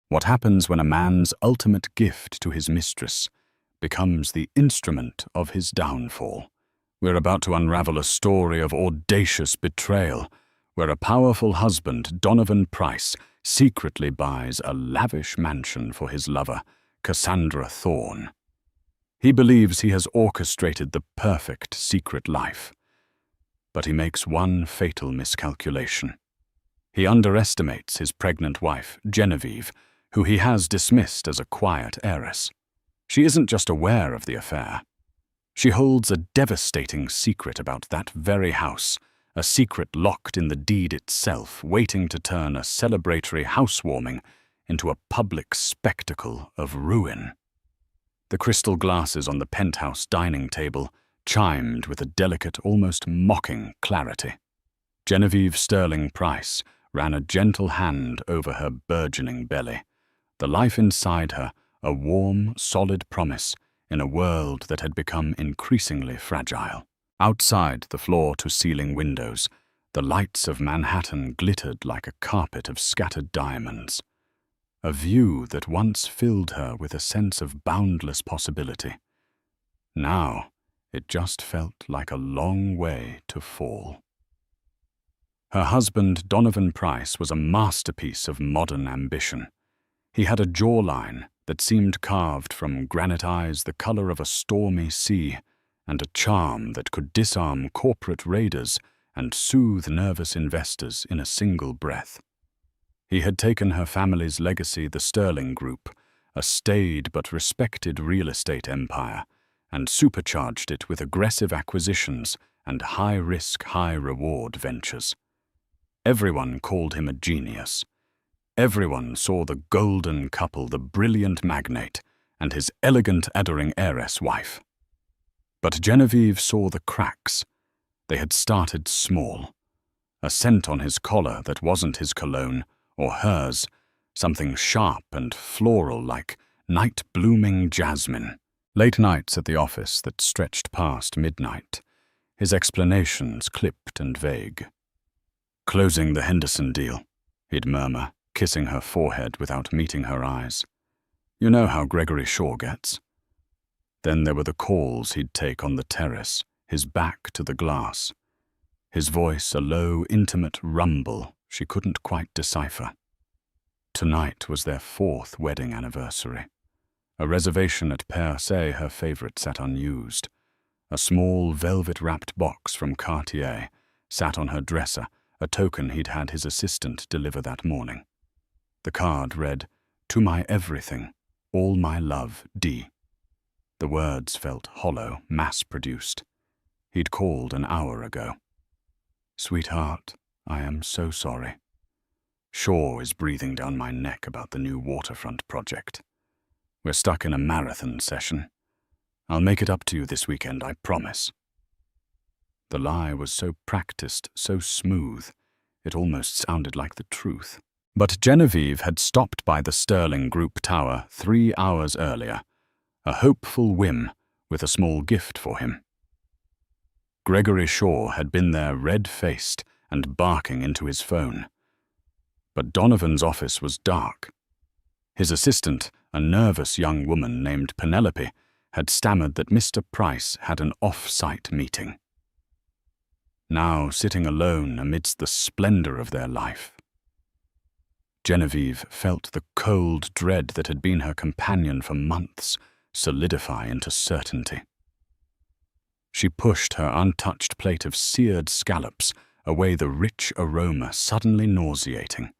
What happens when a man's ultimate gift to his mistress becomes the instrument of his downfall? We're about to unravel a story of audacious betrayal, where a powerful husband, Donovan Price, secretly buys a lavish mansion for his lover, Cassandra Thorne. He believes he has orchestrated the perfect secret life, but he makes one fatal miscalculation. He underestimates his pregnant wife, Genevieve, who he has dismissed as a quiet heiress. She isn't just aware of the affair. She holds a devastating secret about that very house, a secret locked in the deed itself, waiting to turn a celebratory housewarming into a public spectacle of ruin. The crystal glasses on the penthouse dining table chimed with a delicate, almost mocking clarity. Genevieve Sterling Price ran a gentle hand over her burgeoning belly, the life inside her a warm, solid promise in a world that had become increasingly fragile. Outside the floor-to-ceiling windows, the lights of Manhattan glittered like a carpet of scattered diamonds, a view that once filled her with a sense of boundless possibility. Now, it just felt like a long way to fall. Her husband, Donovan Price, was a masterpiece of modern ambition. He had a jawline that seemed carved from granite eyes the color of a stormy sea, and a charm that could disarm corporate raiders and soothe nervous investors in a single breath. He had taken her family's legacy, the Sterling Group, a staid but respected real estate empire, and supercharged it with aggressive acquisitions and high-risk, high-reward ventures. Everyone called him a genius. Everyone saw the golden couple, the brilliant magnate, and his elegant, adoring heiress wife. But Genevieve saw the cracks. They had started small. A scent on his collar that wasn't his cologne, or hers, something sharp and floral like night-blooming jasmine. Late nights at the office that stretched past midnight, his explanations clipped and vague. "Closing the Henderson deal," he'd murmur, kissing her forehead without meeting her eyes. "You know how Gregory Shaw gets." Then there were the calls he'd take on the terrace, his back to the glass. His voice a low, intimate rumble she couldn't quite decipher. Tonight was their 4th wedding anniversary. A reservation at Per Se, her favorite, sat unused. A small, velvet-wrapped box from Cartier sat on her dresser, a token he'd had his assistant deliver that morning. The card read, "To my everything, all my love, D." The words felt hollow, mass-produced. He'd called an hour ago. "Sweetheart, I am so sorry. Shaw is breathing down my neck about the new waterfront project. We're stuck in a marathon session. I'll make it up to you this weekend, I promise." The lie was so practiced, so smooth, it almost sounded like the truth. But Genevieve had stopped by the Sterling Group tower 3 hours earlier, a hopeful whim with a small gift for him. Gregory Shaw had been there red-faced and barking into his phone. But Donovan's office was dark. His assistant, a nervous young woman named Penelope, had stammered that Mr. Price had an off-site meeting. Now sitting alone amidst the splendor of their life, Genevieve felt the cold dread that had been her companion for months solidify into certainty. She pushed her untouched plate of seared scallops away, the rich aroma suddenly nauseating.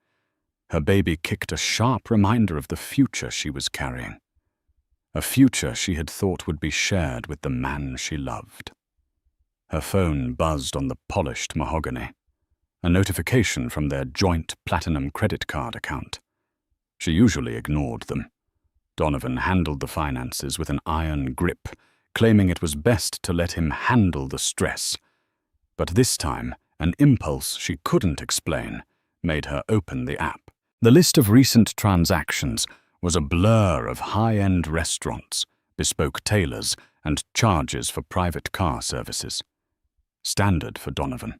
Her baby kicked a sharp reminder of the future she was carrying, a future she had thought would be shared with the man she loved. Her phone buzzed on the polished mahogany, a notification from their joint platinum credit card account. She usually ignored them. Donovan handled the finances with an iron grip, claiming it was best to let him handle the stress. But this time, an impulse she couldn't explain made her open the app. The list of recent transactions was a blur of high-end restaurants, bespoke tailors, and charges for private car services. Standard for Donovan.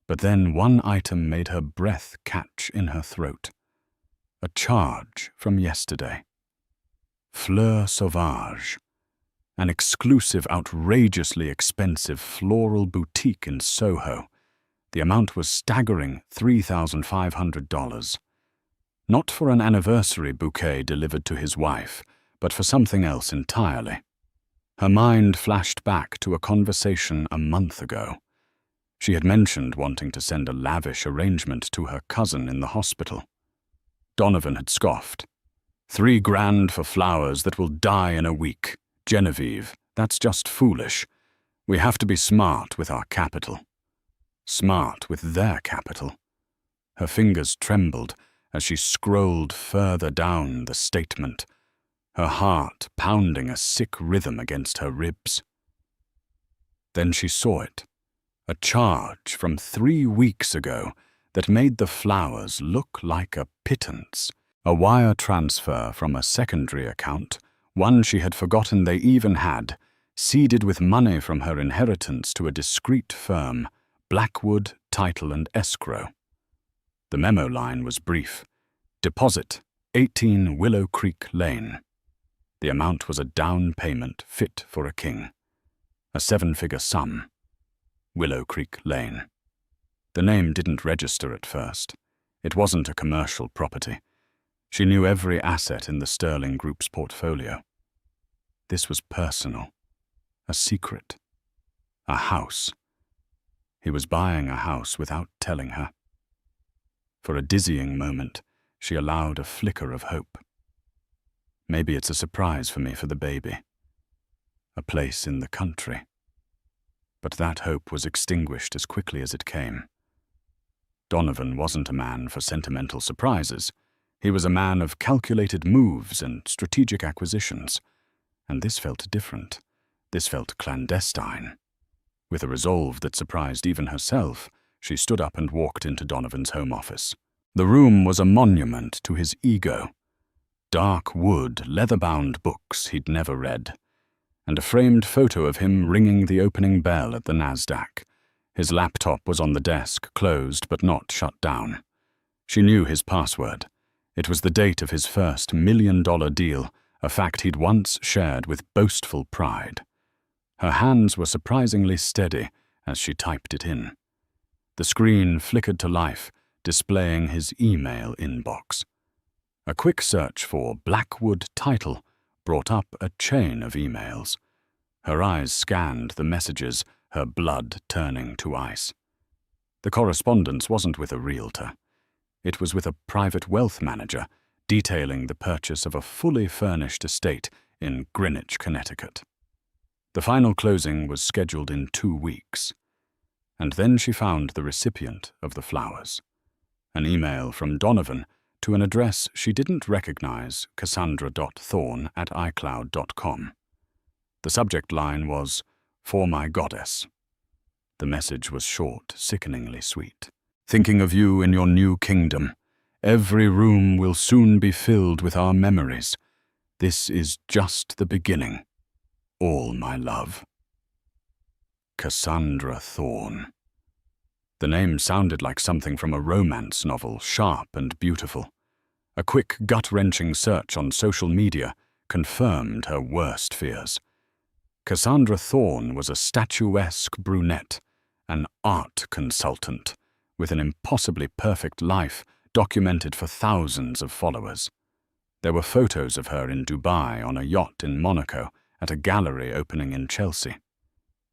But then one item made her breath catch in her throat. A charge from yesterday. Fleur Sauvage, an exclusive, outrageously expensive floral boutique in Soho. The amount was staggering $3,500. Not for an anniversary bouquet delivered to his wife, but for something else entirely. Her mind flashed back to a conversation a month ago. She had mentioned wanting to send a lavish arrangement to her cousin in the hospital. Donovan had scoffed. $3,000 for flowers that will die in a week. Genevieve, that's just foolish. We have to be smart with our capital. Smart with their capital. Her fingers trembled as she scrolled further down the statement, her heart pounding a sick rhythm against her ribs. Then she saw it, a charge from 3 weeks ago that made the flowers look like a pittance, a wire transfer from a secondary account, one she had forgotten they even had, seeded with money from her inheritance to a discreet firm, Blackwood Title and Escrow. The memo line was brief. Deposit, 18 Willow Creek Lane. The amount was a down payment fit for a king. A 7-figure sum. Willow Creek Lane. The name didn't register at first. It wasn't a commercial property. She knew every asset in the Sterling Group's portfolio. This was personal. A secret. A house. He was buying a house without telling her. For a dizzying moment, she allowed a flicker of hope. Maybe it's a surprise for me for the baby. A place in the country. But that hope was extinguished as quickly as it came. Donovan wasn't a man for sentimental surprises. He was a man of calculated moves and strategic acquisitions. And this felt different. This felt clandestine. With a resolve that surprised even herself, she stood up and walked into Donovan's home office. The room was a monument to his ego. Dark wood, leather-bound books he'd never read, and a framed photo of him ringing the opening bell at the NASDAQ. His laptop was on the desk, closed but not shut down. She knew his password. It was the date of his first $1 million deal, a fact he'd once shared with boastful pride. Her hands were surprisingly steady as she typed it in. The screen flickered to life, displaying his email inbox. A quick search for Blackwood Title brought up a chain of emails. Her eyes scanned the messages, her blood turning to ice. The correspondence wasn't with a realtor. It was with a private wealth manager, detailing the purchase of a fully furnished estate in Greenwich, Connecticut. The final closing was scheduled in 2 weeks. And then she found the recipient of the flowers. An email from Donovan to an address she didn't recognize, cassandra.thorne@icloud.com. The subject line was, "For my goddess." The message was short, sickeningly sweet. "Thinking of you in your new kingdom. Every room will soon be filled with our memories. This is just the beginning. All my love. Cassandra Thorne." The name sounded like something from a romance novel, sharp and beautiful. A quick, gut-wrenching search on social media confirmed her worst fears. Cassandra Thorne was a statuesque brunette, an art consultant, with an impossibly perfect life documented for thousands of followers. There were photos of her in Dubai on a yacht in Monaco at a gallery opening in Chelsea.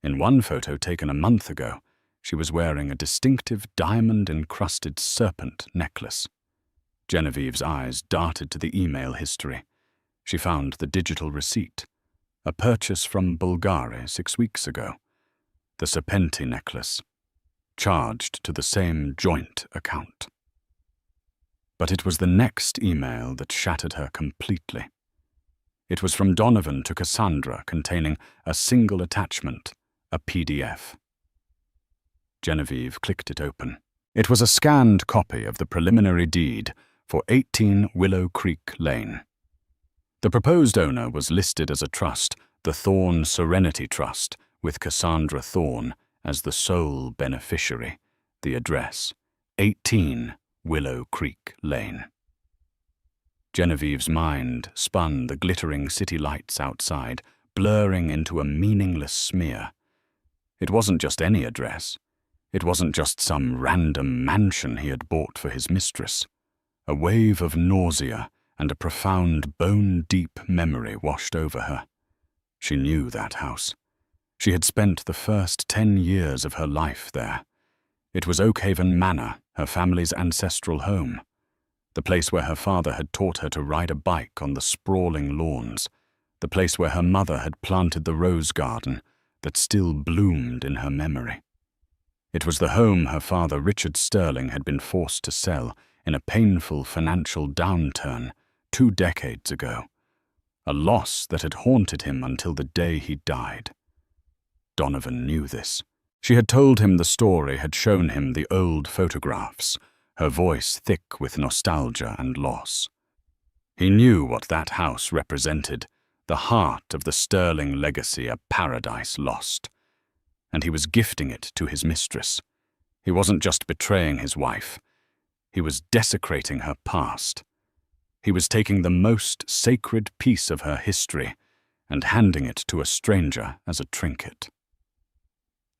In one photo taken a month ago, she was wearing a distinctive diamond-encrusted serpent necklace. Genevieve's eyes darted to the email history. She found the digital receipt, a purchase from Bulgari 6 weeks ago. The Serpenti necklace, charged to the same joint account. But it was the next email that shattered her completely. It was from Donovan to Cassandra, containing a single attachment, a PDF. Genevieve clicked it open. It was a scanned copy of the preliminary deed for 18 Willow Creek Lane. The proposed owner was listed as a trust, the Thorne Serenity Trust, with Cassandra Thorne as the sole beneficiary. The address, 18 Willow Creek Lane. Genevieve's mind spun the glittering city lights outside, blurring into a meaningless smear. It wasn't just any address. It wasn't just some random mansion he had bought for his mistress. A wave of nausea and a profound, bone-deep memory washed over her. She knew that house. She had spent the first 10 years of her life there. It was Oakhaven Manor, her family's ancestral home. The place where her father had taught her to ride a bike on the sprawling lawns. The place where her mother had planted the rose garden that still bloomed in her memory. It was the home her father, Richard Sterling, had been forced to sell in a painful financial downturn 2 decades ago. A loss that had haunted him until the day he died. Donovan knew this. She had told him the story, had shown him the old photographs, her voice thick with nostalgia and loss. He knew what that house represented, the heart of the Sterling legacy, a paradise lost. And he was gifting it to his mistress. He wasn't just betraying his wife. He was desecrating her past. He was taking the most sacred piece of her history and handing it to a stranger as a trinket.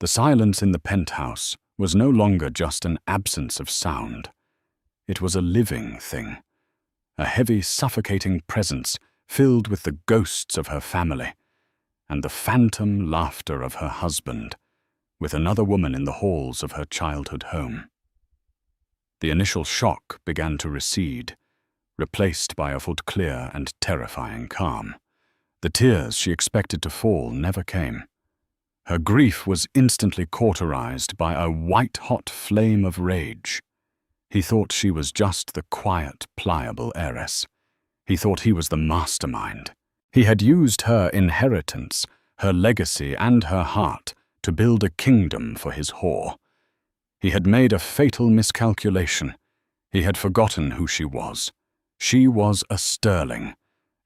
The silence in the penthouse was no longer just an absence of sound. It was a living thing, a heavy, suffocating presence filled with the ghosts of her family and the phantom laughter of her husband, with another woman in the halls of her childhood home. The initial shock began to recede, replaced by a clear and terrifying calm. The tears she expected to fall never came. Her grief was instantly cauterized by a white-hot flame of rage. He thought she was just the quiet, pliable heiress. He thought he was the mastermind. He had used her inheritance, her legacy, and her heart to build a kingdom for his whore. He had made a fatal miscalculation. He had forgotten who she was. She was a Sterling,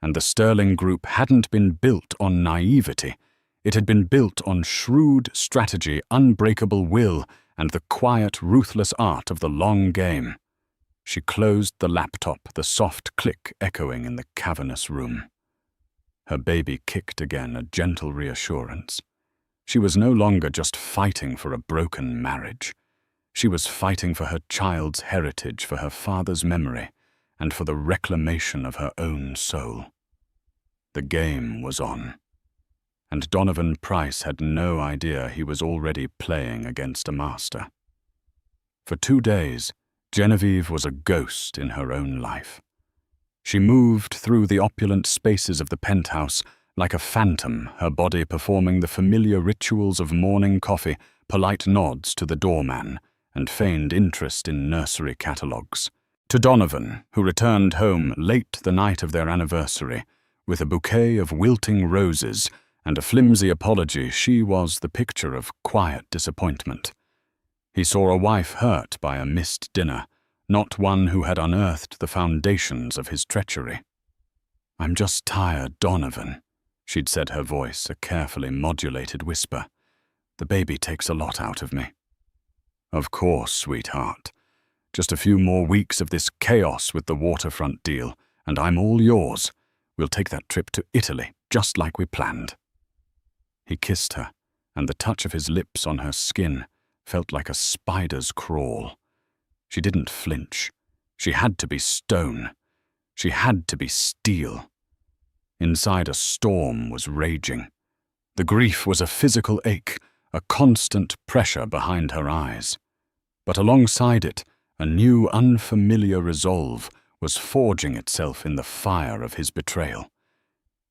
and the Sterling Group hadn't been built on naivety. It had been built on shrewd strategy, unbreakable will, and the quiet, ruthless art of the long game. She closed the laptop, the soft click echoing in the cavernous room. Her baby kicked again, a gentle reassurance. She was no longer just fighting for a broken marriage. She was fighting for her child's heritage, for her father's memory, and for the reclamation of her own soul. The game was on. And Donovan Price had no idea he was already playing against a master. For 2 days, Genevieve was a ghost in her own life. She moved through the opulent spaces of the penthouse like a phantom, her body performing the familiar rituals of morning coffee, polite nods to the doorman, and feigned interest in nursery catalogues. To Donovan, who returned home late the night of their anniversary, with a bouquet of wilting roses and a flimsy apology, she was the picture of quiet disappointment. He saw a wife hurt by a missed dinner, not one who had unearthed the foundations of his treachery. "I'm just tired, Donovan," she'd said, her voice a carefully modulated whisper. "The baby takes a lot out of me." "Of course, sweetheart. Just a few more weeks of this chaos with the waterfront deal, and I'm all yours. We'll take that trip to Italy, just like we planned." He kissed her, and the touch of his lips on her skin felt like a spider's crawl. She didn't flinch. She had to be stone. She had to be steel. Inside, a storm was raging. The grief was a physical ache, a constant pressure behind her eyes. But alongside it, a new, unfamiliar resolve was forging itself in the fire of his betrayal.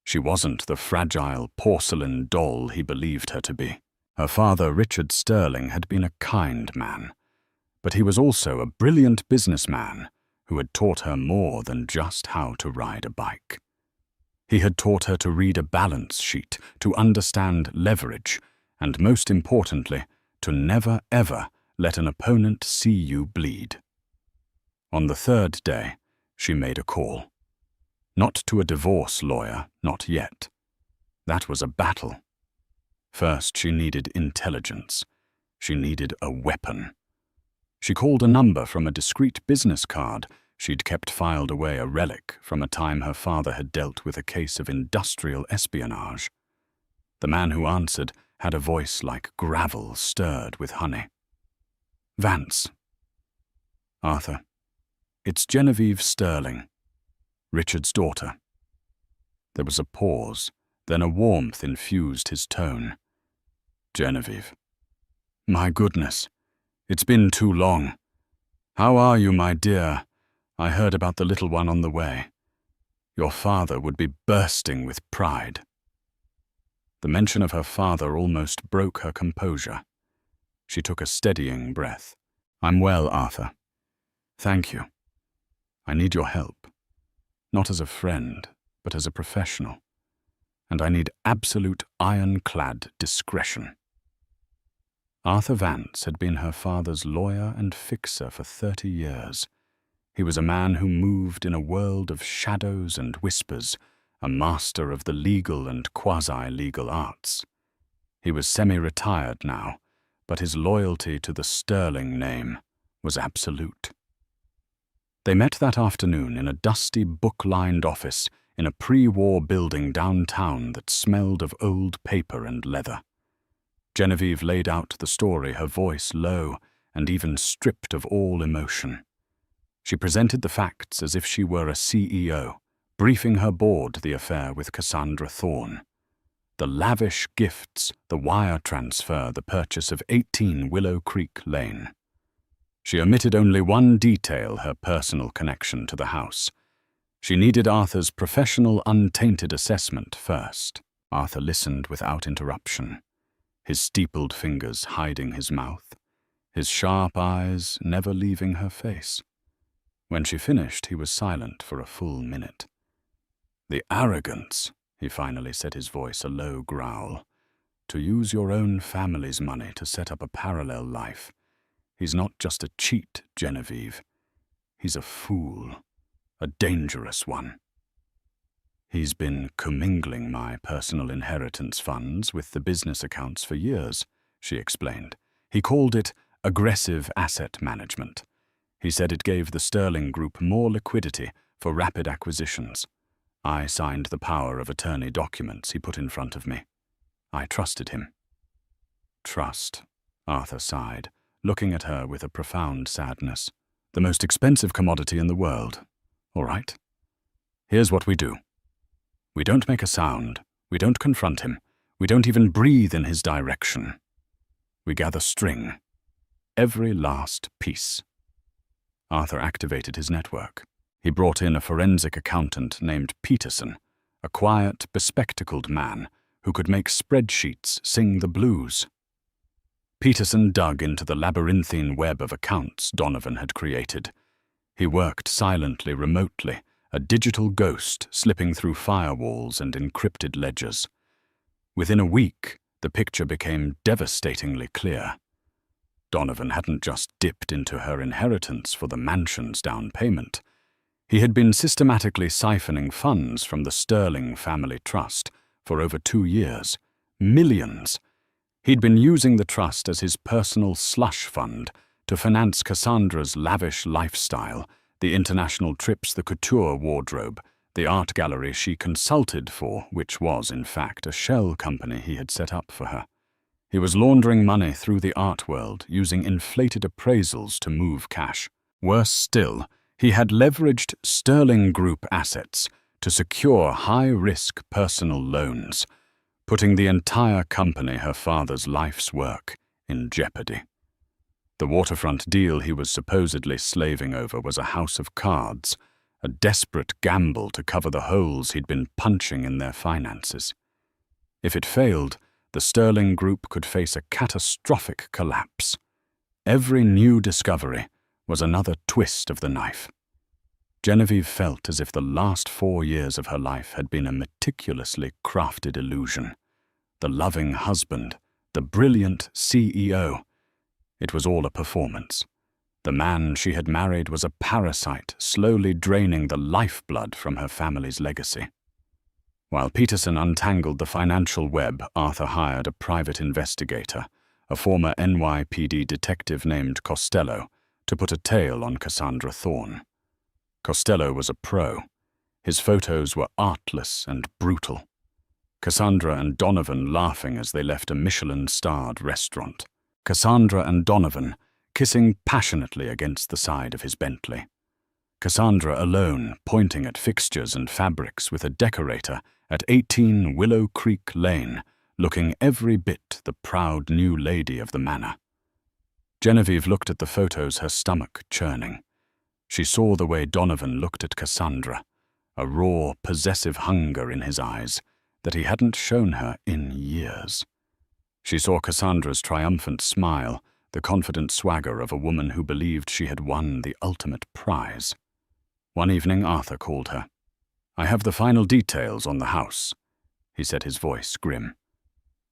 She wasn't the fragile porcelain doll he believed her to be. Her father, Richard Sterling, had been a kind man, but he was also a brilliant businessman who had taught her more than just how to ride a bike. He had taught her to read a balance sheet, to understand leverage, and most importantly, to never ever let an opponent see you bleed. On the 3rd day, she made a call. Not to a divorce lawyer, not yet. That was a battle. First, she needed intelligence. She needed a weapon. She called a number from a discreet business card, She'd kept filed away a relic from a time her father had dealt with a case of industrial espionage. The man who answered had a voice like gravel stirred with honey. "Vance." "Arthur, it's Genevieve Sterling, Richard's daughter." There was a pause, then a warmth infused his tone. "Genevieve. My goodness, it's been too long. How are you, my dear? I heard about the little one on the way. Your father would be bursting with pride." The mention of her father almost broke her composure. She took a steadying breath. "I'm well, Arthur. Thank you. I need your help. Not as a friend, but as a professional. And I need absolute ironclad discretion." Arthur Vance had been her father's lawyer and fixer for 30 years. He was a man who moved in a world of shadows and whispers, a master of the legal and quasi-legal arts. He was semi-retired now, but his loyalty to the Sterling name was absolute. They met that afternoon in a dusty, book-lined office in a pre-war building downtown that smelled of old paper and leather. Genevieve laid out the story, her voice low and even stripped of all emotion. She presented the facts as if she were a CEO, briefing her board the affair with Cassandra Thorne. The lavish gifts, the wire transfer, the purchase of 18 Willow Creek Lane. She omitted only one detail, her personal connection to the house. She needed Arthur's professional, untainted assessment first. Arthur listened without interruption, his steepled fingers hiding his mouth, his sharp eyes never leaving her face. When she finished, he was silent for a full minute. "The arrogance," he finally said, his voice a low growl. "To use your own family's money to set up a parallel life. He's not just a cheat, Genevieve. He's a fool, a dangerous one. He's been commingling my personal inheritance funds with the business accounts for years," she explained. "He called it aggressive asset management. He said it gave the Sterling Group more liquidity for rapid acquisitions. I signed the power of attorney documents he put in front of me. I trusted him." "Trust," Arthur sighed, looking at her with a profound sadness. "The most expensive commodity in the world. All right. Here's what we do. We don't make a sound. We don't confront him. We don't even breathe in his direction. We gather string. Every last piece." Arthur activated his network. He brought in a forensic accountant named Peterson, a quiet, bespectacled man who could make spreadsheets sing the blues. Peterson dug into the labyrinthine web of accounts Donovan had created. He worked silently, remotely, a digital ghost slipping through firewalls and encrypted ledgers. Within a week, the picture became devastatingly clear. Donovan hadn't just dipped into her inheritance for the mansion's down payment. He had been systematically siphoning funds from the Sterling family trust for over 2 years. Millions. He'd been using the trust as his personal slush fund to finance Cassandra's lavish lifestyle, the international trips, the couture wardrobe, the art gallery she consulted for, which was, in fact, a shell company he had set up for her. He was laundering money through the art world, using inflated appraisals to move cash. Worse still, he had leveraged Sterling Group assets to secure high-risk personal loans, putting the entire company, her father's life's work, in jeopardy. The waterfront deal he was supposedly slaving over was a house of cards, a desperate gamble to cover the holes he'd been punching in their finances. If it failed, the Sterling Group could face a catastrophic collapse. Every new discovery was another twist of the knife. Genevieve felt as if the last 4 years of her life had been a meticulously crafted illusion. The loving husband, the brilliant CEO. It was all a performance. The man she had married was a parasite, slowly draining the lifeblood from her family's legacy. While Peterson untangled the financial web, Arthur hired a private investigator, a former NYPD detective named Costello, to put a tail on Cassandra Thorne. Costello was a pro. His photos were artless and brutal. Cassandra and Donovan laughing as they left a Michelin-starred restaurant. Cassandra and Donovan kissing passionately against the side of his Bentley. Cassandra alone pointing at fixtures and fabrics with a decorator at 18 Willow Creek Lane, looking every bit the proud new lady of the manor. Genevieve looked at the photos, her stomach churning. She saw the way Donovan looked at Cassandra, a raw, possessive hunger in his eyes that he hadn't shown her in years. She saw Cassandra's triumphant smile, the confident swagger of a woman who believed she had won the ultimate prize. One evening Arthur called her. "I have the final details on the house," he said, his voice grim.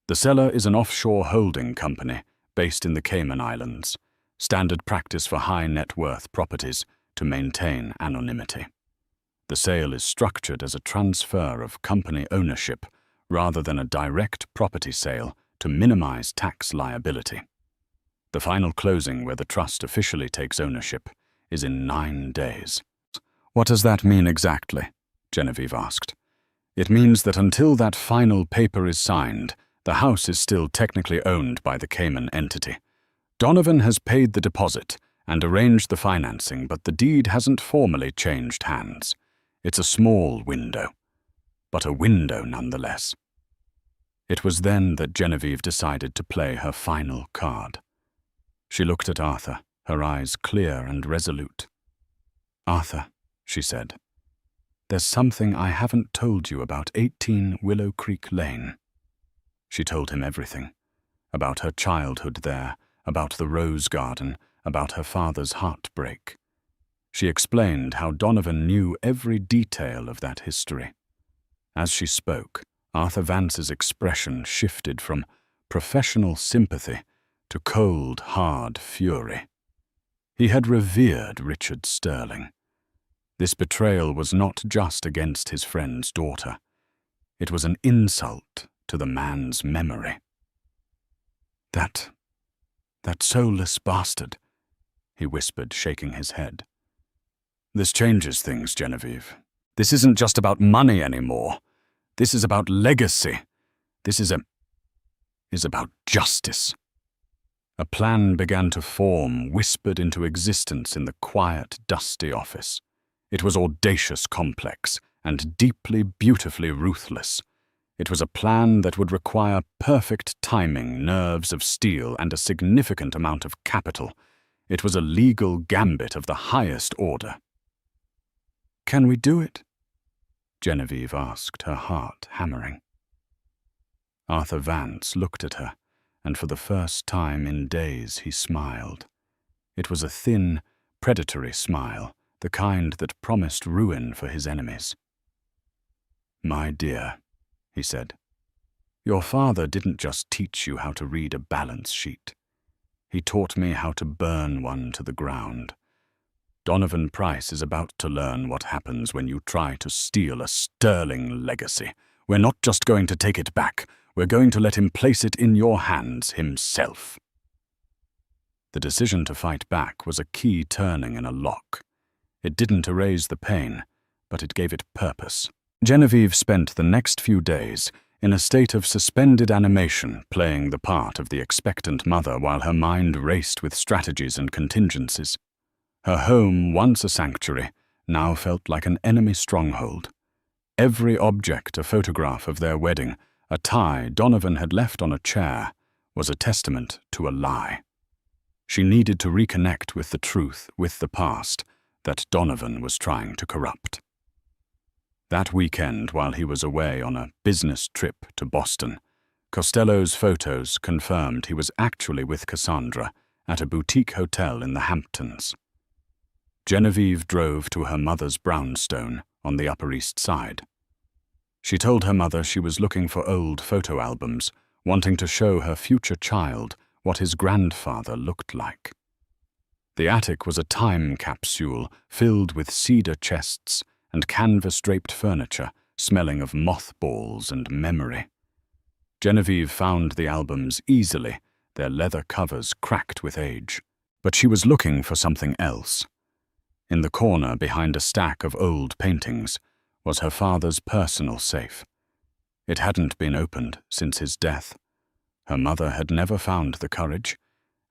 "The seller is an offshore holding company based in the Cayman Islands, standard practice for high net worth properties to maintain anonymity. The sale is structured as a transfer of company ownership rather than a direct property sale to minimize tax liability. The final closing, where the trust officially takes ownership, is in 9 days. "What does that mean exactly?" Genevieve asked. "It means that until that final paper is signed, the house is still technically owned by the Cayman entity. Donovan has paid the deposit and arranged the financing, but the deed hasn't formally changed hands. It's a small window, but a window nonetheless." It was then that Genevieve decided to play her final card. She looked at Arthur, her eyes clear and resolute. "Arthur," she said, "there's something I haven't told you about 18 Willow Creek Lane." She told him everything, about her childhood there, about the rose garden, about her father's heartbreak. She explained how Donovan knew every detail of that history. As she spoke, Arthur Vance's expression shifted from professional sympathy to cold, hard fury. He had revered Richard Sterling. This betrayal was not just against his friend's daughter. It was an insult to the man's memory. That soulless bastard," he whispered, shaking his head. "This changes things, Genevieve. This isn't just about money anymore. This is about legacy. This is about justice." A plan began to form, whispered into existence in the quiet, dusty office. It was audacious, complex, and deeply, beautifully ruthless. It was a plan that would require perfect timing, nerves of steel, and a significant amount of capital. It was a legal gambit of the highest order. "Can we do it?" Genevieve asked, her heart hammering. Arthur Vance looked at her, and for the first time in days he smiled. It was a thin, predatory smile, the kind that promised ruin for his enemies. "My dear," he said, "your father didn't just teach you how to read a balance sheet. He taught me how to burn one to the ground. Donovan Price is about to learn what happens when you try to steal a sterling legacy. We're not just going to take it back. We're going to let him place it in your hands himself." The decision to fight back was a key turning in a lock. It didn't erase the pain, but it gave it purpose. Genevieve spent the next few days in a state of suspended animation, playing the part of the expectant mother while her mind raced with strategies and contingencies. Her home, once a sanctuary, now felt like an enemy stronghold. Every object, a photograph of their wedding, a tie Donovan had left on a chair, was a testament to a lie. She needed to reconnect with the truth, with the past, that Donovan was trying to corrupt. That weekend, while he was away on a business trip to Boston, Costello's photos confirmed he was actually with Cassandra at a boutique hotel in the Hamptons. Genevieve drove to her mother's brownstone on the Upper East Side. She told her mother she was looking for old photo albums, wanting to show her future child what his grandfather looked like. The attic was a time capsule filled with cedar chests and canvas-draped furniture smelling of mothballs and memory. Genevieve found the albums easily, their leather covers cracked with age. But she was looking for something else. In the corner behind a stack of old paintings was her father's personal safe. It hadn't been opened since his death. Her mother had never found the courage,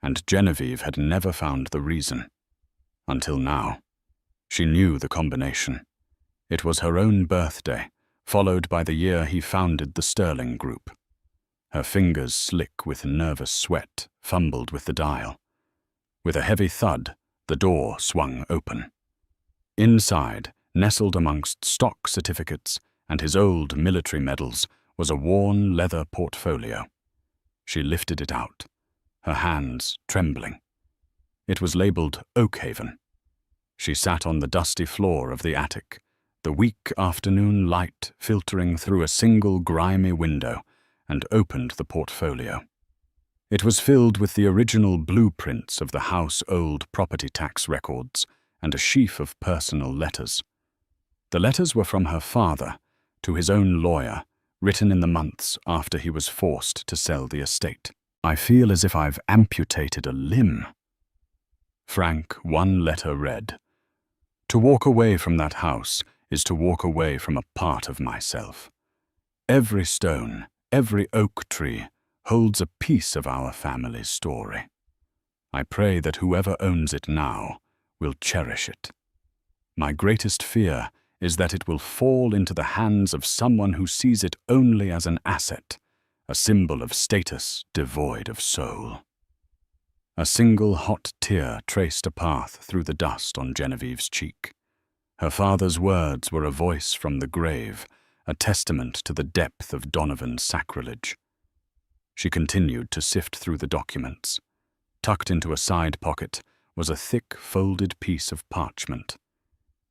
and Genevieve had never found the reason. Until now. She knew the combination. It was her own birthday, followed by the year he founded the Sterling Group. Her fingers, slick with nervous sweat, fumbled with the dial. With a heavy thud, the door swung open. Inside, nestled amongst stock certificates and his old military medals, was a worn leather portfolio. She lifted it out, her hands trembling. It was labeled Oakhaven. She sat on the dusty floor of the attic, the weak afternoon light filtering through a single grimy window, and opened the portfolio. It was filled with the original blueprints of the house-old property tax records and a sheaf of personal letters. The letters were from her father to his own lawyer, written in the months after he was forced to sell the estate. "I feel as if I've amputated a limb." Frank, one letter read, "To walk away from that house is to walk away from a part of myself. Every stone, every oak tree holds a piece of our family's story. I pray that whoever owns it now will cherish it. My greatest fear is that it will fall into the hands of someone who sees it only as an asset, a symbol of status devoid of soul." A single hot tear traced a path through the dust on Genevieve's cheek. Her father's words were a voice from the grave, a testament to the depth of Donovan's sacrilege. She continued to sift through the documents. Tucked into a side pocket was a thick, folded piece of parchment.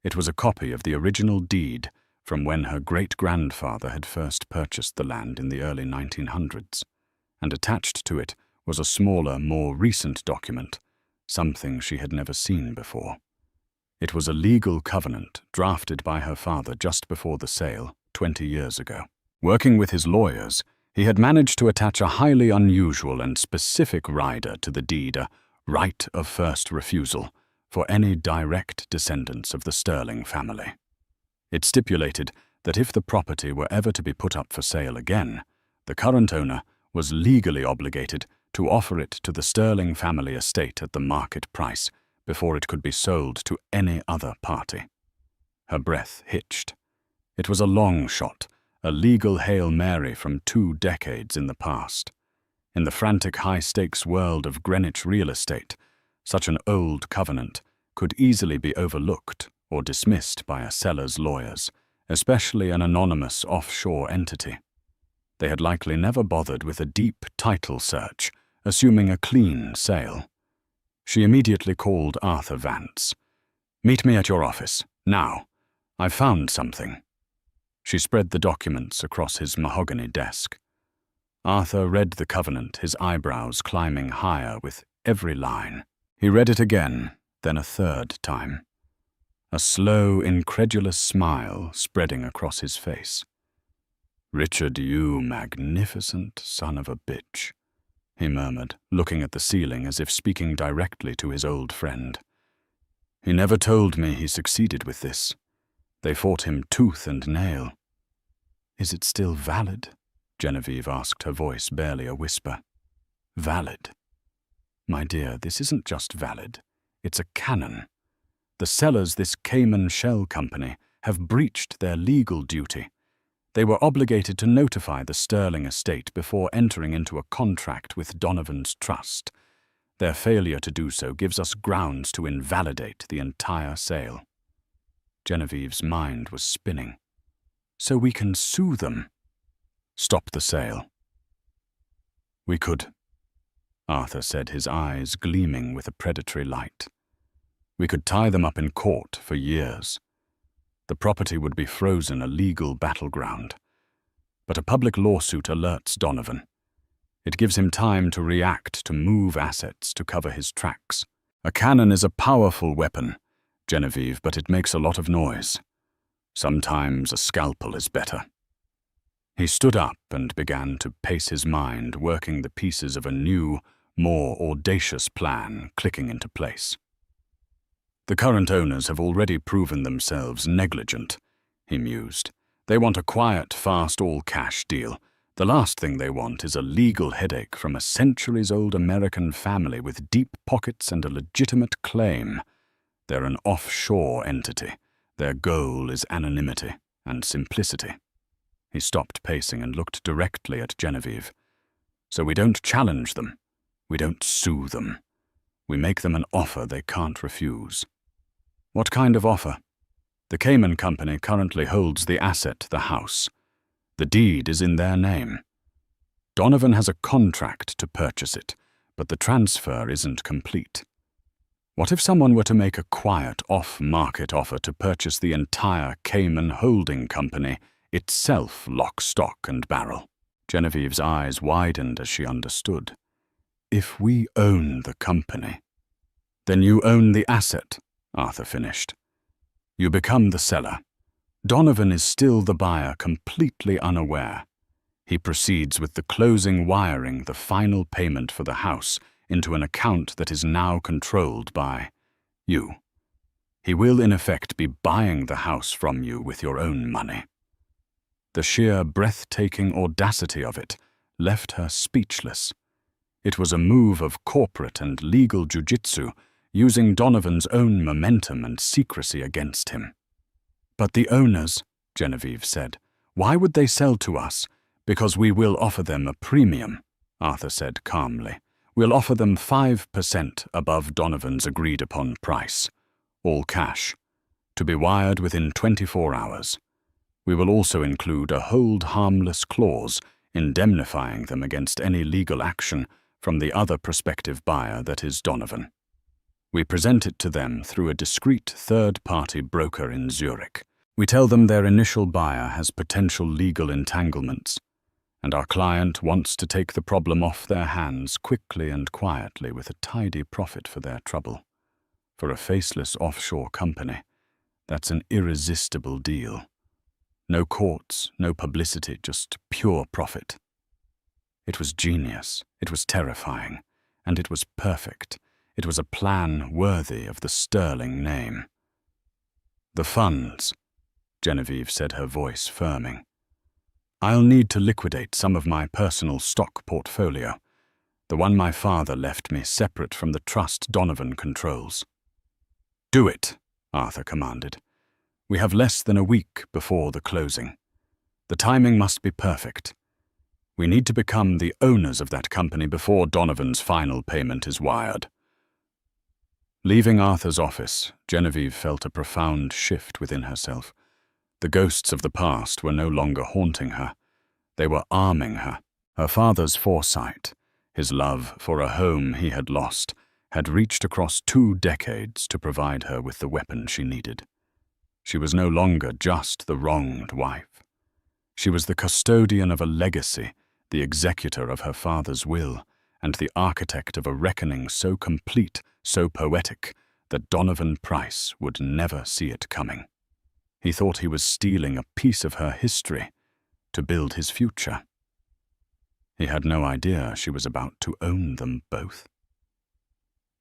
It was a copy of the original deed from when her great-grandfather had first purchased the land in the early 1900s, and attached to it was a smaller, more recent document, something she had never seen before. It was a legal covenant drafted by her father just before the sale, 20 years ago. Working with his lawyers, he had managed to attach a highly unusual and specific rider to the deed, a right of first refusal, for any direct descendants of the Sterling family. It stipulated that if the property were ever to be put up for sale again, the current owner was legally obligated to offer it to the Sterling family estate at the market price before it could be sold to any other party. Her breath hitched. It was a long shot, a legal Hail Mary from 2 decades in the past. In the frantic high-stakes world of Greenwich real estate, such an old covenant could easily be overlooked or dismissed by a seller's lawyers, especially an anonymous offshore entity. They had likely never bothered with a deep title search, assuming a clean sale. She immediately called Arthur Vance. "Meet me at your office, now. I've found something." She spread the documents across his mahogany desk. Arthur read the covenant, his eyebrows climbing higher with every line. He read it again, then a third time. A slow, incredulous smile spreading across his face. "Richard, you magnificent son of a bitch," he murmured, looking at the ceiling as if speaking directly to his old friend. "He never told me he succeeded with this. They fought him tooth and nail." "Is it still valid?" Genevieve asked, her voice barely a whisper. "Valid? My dear, this isn't just valid. It's a canon. The sellers, this Cayman Shell Company, have breached their legal duty. They were obligated to notify the Sterling estate before entering into a contract with Donovan's trust. Their failure to do so gives us grounds to invalidate the entire sale." Genevieve's mind was spinning. "So we can sue them?" "Stop the sale." "We could," Arthur said, his eyes gleaming with a predatory light. "We could tie them up in court for years. The property would be frozen, a legal battleground. But a public lawsuit alerts Donovan. It gives him time to react, to move assets, to cover his tracks. A cannon is a powerful weapon, Genevieve, but it makes a lot of noise. Sometimes a scalpel is better." He stood up and began to pace his mind, working the pieces of a new, more audacious plan clicking into place. The current owners have already proven themselves negligent, he mused. They want a quiet, fast, all-cash deal. The last thing they want is a legal headache from a centuries-old American family with deep pockets and a legitimate claim. They're an offshore entity. Their goal is anonymity and simplicity. He stopped pacing and looked directly at Genevieve. So we don't challenge them. We don't sue them. We make them an offer they can't refuse. What kind of offer? The Cayman Company currently holds the asset, the house. The deed is in their name. Donovan has a contract to purchase it, but the transfer isn't complete. What if someone were to make a quiet, off-market offer to purchase the entire Cayman holding company, itself lock, stock, and barrel? Genevieve's eyes widened as she understood. If we own the company, then you own the asset, Arthur finished. You become the seller. Donovan is still the buyer, completely unaware. He proceeds with the closing wiring the final payment for the house into an account that is now controlled by you. He will in effect be buying the house from you with your own money. The sheer breathtaking audacity of it left her speechless. It was a move of corporate and legal jujitsu, using Donovan's own momentum and secrecy against him. But the owners, Genevieve said, why would they sell to us? Because we will offer them a premium, Arthur said calmly. We'll offer them 5% above Donovan's agreed-upon price, all cash, to be wired within 24 hours. We will also include a hold harmless clause indemnifying them against any legal action from the other prospective buyer that is Donovan. We present it to them through a discreet third-party broker in Zurich. We tell them their initial buyer has potential legal entanglements, and our client wants to take the problem off their hands quickly and quietly with a tidy profit for their trouble. For a faceless offshore company, that's an irresistible deal. No courts, no publicity, just pure profit. It was genius, it was terrifying, and it was perfect. It was a plan worthy of the sterling name. The funds, Genevieve said, her voice firming. I'll need to liquidate some of my personal stock portfolio, the one my father left me separate from the trust Donovan controls. Do it, Arthur commanded. We have less than a week before the closing. The timing must be perfect. We need to become the owners of that company before Donovan's final payment is wired. Leaving Arthur's office, Genevieve felt a profound shift within herself. The ghosts of the past were no longer haunting her. They were arming her. Her father's foresight, his love for a home he had lost, had reached across 2 decades to provide her with the weapon she needed. She was no longer just the wronged wife. She was the custodian of a legacy, the executor of her father's will, and the architect of a reckoning so complete, so poetic, that Donovan Price would never see it coming. He thought he was stealing a piece of her history to build his future. He had no idea she was about to own them both.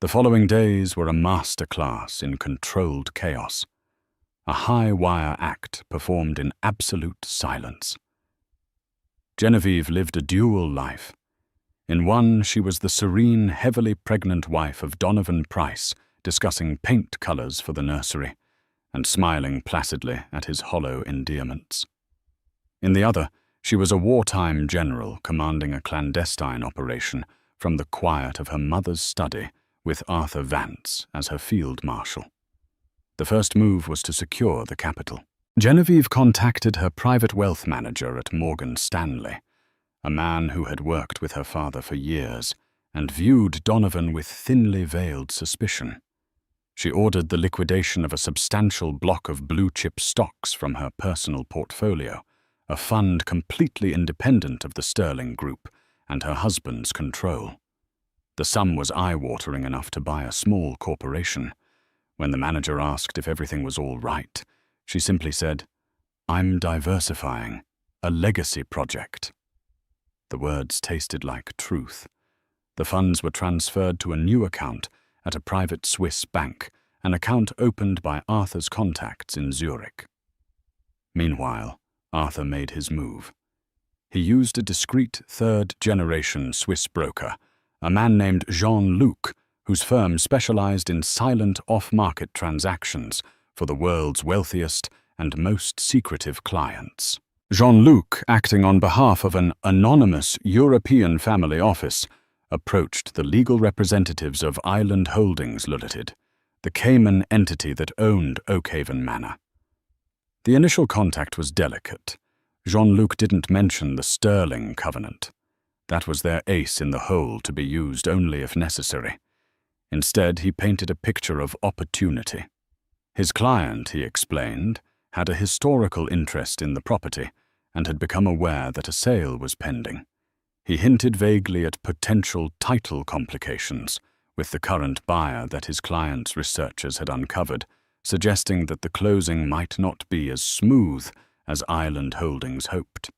The following days were a masterclass in controlled chaos, a high-wire act performed in absolute silence. Genevieve lived a dual life. In one, she was the serene, heavily pregnant wife of Donovan Price, discussing paint colors for the nursery, and smiling placidly at his hollow endearments. In the other, she was a wartime general commanding a clandestine operation from the quiet of her mother's study with Arthur Vance as her field marshal. The first move was to secure the capital. Genevieve contacted her private wealth manager at Morgan Stanley, a man who had worked with her father for years and viewed Donovan with thinly veiled suspicion. She ordered the liquidation of a substantial block of blue-chip stocks from her personal portfolio, a fund completely independent of the Sterling Group and her husband's control. The sum was eye-watering enough to buy a small corporation. When the manager asked if everything was all right, she simply said, "I'm diversifying, a legacy project." The words tasted like truth. The funds were transferred to a new account at a private Swiss bank, an account opened by Arthur's contacts in Zurich. Meanwhile, Arthur made his move. He used a discreet third-generation Swiss broker, a man named Jean-Luc, whose firm specialized in silent off-market transactions for the world's wealthiest and most secretive clients. Jean-Luc, acting on behalf of an anonymous European family office, approached the legal representatives of Island Holdings Limited, the Cayman entity that owned Oakhaven Manor. The initial contact was delicate. Jean-Luc didn't mention the Sterling Covenant. That was their ace in the hole to be used only if necessary. Instead, he painted a picture of opportunity. His client, he explained, had a historical interest in the property and had become aware that a sale was pending. He hinted vaguely at potential title complications with the current buyer that his client's researchers had uncovered, suggesting that the closing might not be as smooth as Island Holdings hoped.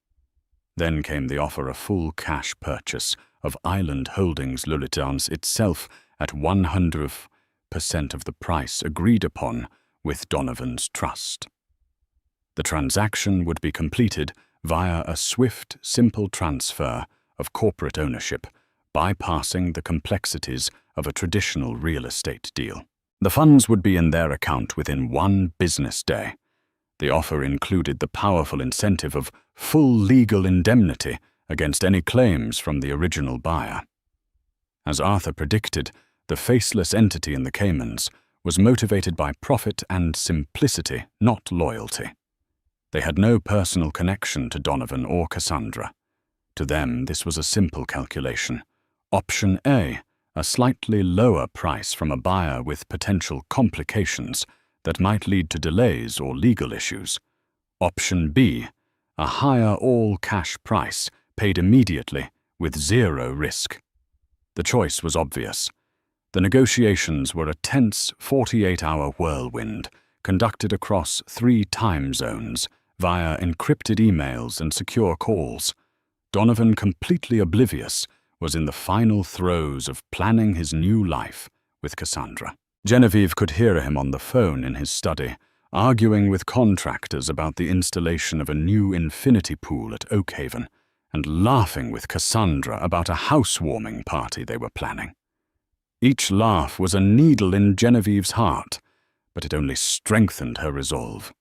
Then came the offer of full cash purchase of Island Holdings Lulitans itself at 100% of the price agreed upon with Donovan's trust. The transaction would be completed via a swift, simple transfer of corporate ownership, bypassing the complexities of a traditional real estate deal. The funds would be in their account within 1 business day. The offer included the powerful incentive of full legal indemnity against any claims from the original buyer. As Arthur predicted, the faceless entity in the Caymans was motivated by profit and simplicity, not loyalty. They had no personal connection to Donovan or Cassandra. To them, this was a simple calculation. Option A, a slightly lower price from a buyer with potential complications that might lead to delays or legal issues. Option B, a higher all-cash price paid immediately with 0 risk. The choice was obvious. The negotiations were a tense 48-hour whirlwind conducted across 3 time zones via encrypted emails and secure calls. Donovan, completely oblivious, was in the final throes of planning his new life with Cassandra. Genevieve could hear him on the phone in his study, arguing with contractors about the installation of a new infinity pool at Oakhaven, and laughing with Cassandra about a housewarming party they were planning. Each laugh was a needle in Genevieve's heart, but it only strengthened her resolve.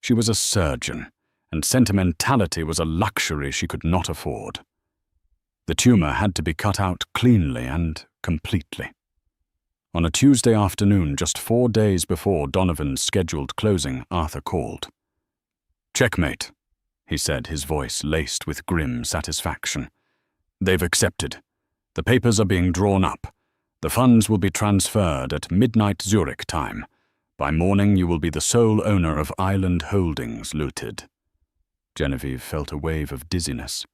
She was a surgeon, and sentimentality was a luxury she could not afford. The tumor had to be cut out cleanly and completely. On a Tuesday afternoon, just 4 days before Donovan's scheduled closing, Arthur called. "Checkmate," he said, his voice laced with grim satisfaction. "They've accepted. The papers are being drawn up. The funds will be transferred at midnight Zurich time. By morning you will be the sole owner of Island Holdings Limited." Genevieve felt a wave of dizziness.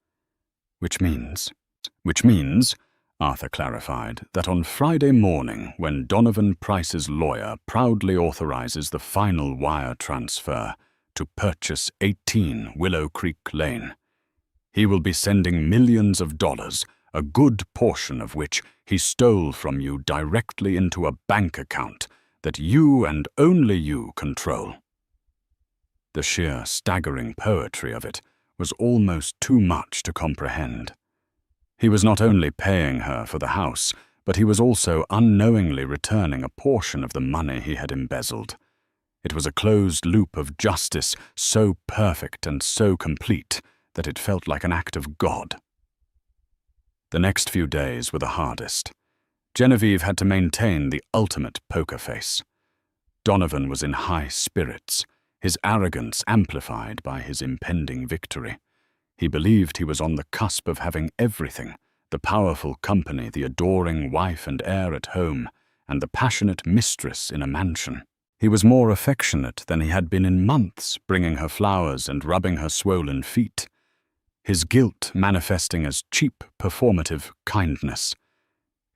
Which means, Arthur clarified, that on Friday morning, when Donovan Price's lawyer proudly authorizes the final wire transfer to purchase 18 Willow Creek Lane, he will be sending millions of dollars, a good portion of which he stole from you, directly into a bank account that you and only you control. The sheer, staggering poetry of it was almost too much to comprehend. He was not only paying her for the house, but he was also unknowingly returning a portion of the money he had embezzled. It was a closed loop of justice so perfect and so complete that it felt like an act of God. The next few days were the hardest. Genevieve had to maintain the ultimate poker face. Donovan was in high spirits, his arrogance amplified by his impending victory. He believed he was on the cusp of having everything: the powerful company, the adoring wife and heir at home, and the passionate mistress in a mansion. He was more affectionate than he had been in months, bringing her flowers and rubbing her swollen feet. His guilt manifesting as cheap, performative kindness.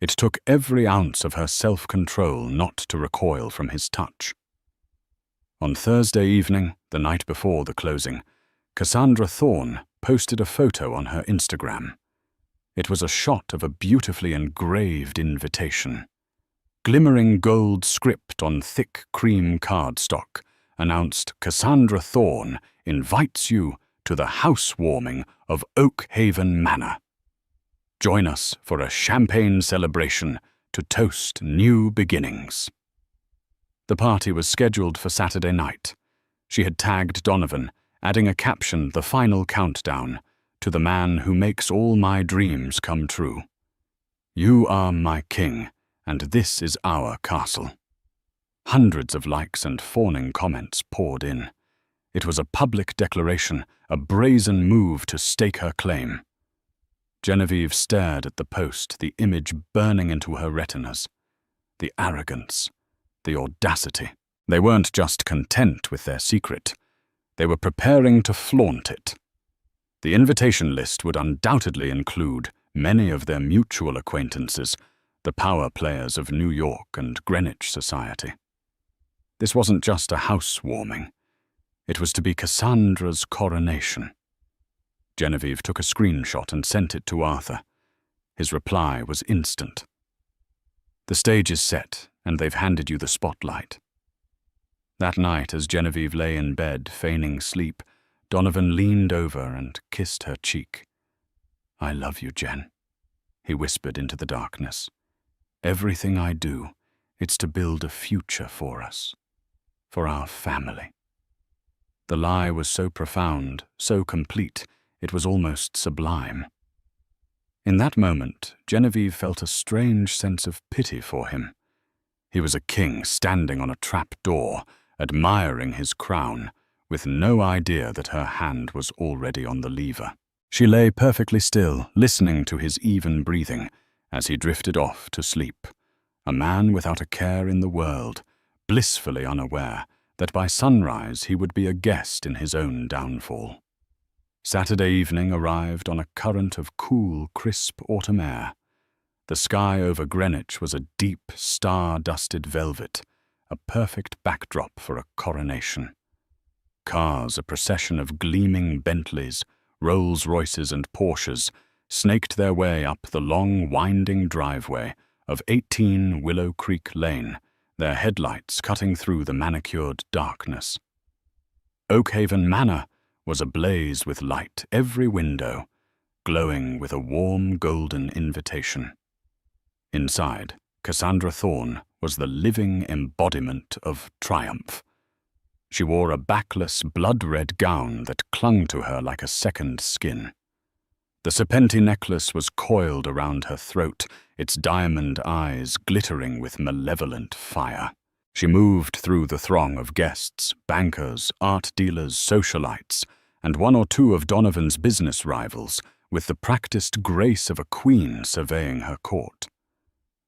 It took every ounce of her self-control not to recoil from his touch. On Thursday evening, the night before the closing, Cassandra Thorne posted a photo on her Instagram. It was a shot of a beautifully engraved invitation. Glimmering gold script on thick cream cardstock announced Cassandra Thorne invites you to the housewarming of Oakhaven Manor. Join us for a champagne celebration to toast new beginnings. The party was scheduled for Saturday night. She had tagged Donovan, adding a caption, "The final countdown, to the man who makes all my dreams come true. You are my king, and this is our castle." Hundreds of likes and fawning comments poured in. It was a public declaration, a brazen move to stake her claim. Genevieve stared at the post, the image burning into her retinas. The arrogance, the audacity. They weren't just content with their secret. They were preparing to flaunt it. The invitation list would undoubtedly include many of their mutual acquaintances, the power players of New York and Greenwich society. This wasn't just a housewarming. It was to be Cassandra's coronation. Genevieve took a screenshot and sent it to Arthur. His reply was instant. "The stage is set, and they've handed you the spotlight." That night, as Genevieve lay in bed, feigning sleep, Donovan leaned over and kissed her cheek. "I love you, Jen," he whispered into the darkness. "Everything I do, it's to build a future for us, for our family." The lie was so profound, so complete, it was almost sublime. In that moment, Genevieve felt a strange sense of pity for him. He was a king standing on a trap door, admiring his crown, with no idea that her hand was already on the lever. She lay perfectly still, listening to his even breathing as he drifted off to sleep, a man without a care in the world, blissfully unaware that by sunrise he would be a guest in his own downfall. Saturday evening arrived on a current of cool, crisp autumn air. The sky over Greenwich was a deep, star-dusted velvet, a perfect backdrop for a coronation. Cars, a procession of gleaming Bentleys, Rolls-Royces and Porsches, snaked their way up the long, winding driveway of 18 Willow Creek Lane, their headlights cutting through the manicured darkness. Oakhaven Manor was ablaze with light, every window glowing with a warm golden invitation. Inside, Cassandra Thorne was the living embodiment of triumph. She wore a backless, blood-red gown that clung to her like a second skin. The serpenti necklace was coiled around her throat, its diamond eyes glittering with malevolent fire. She moved through the throng of guests, bankers, art dealers, socialites, and one or two of Donovan's business rivals, with the practiced grace of a queen surveying her court.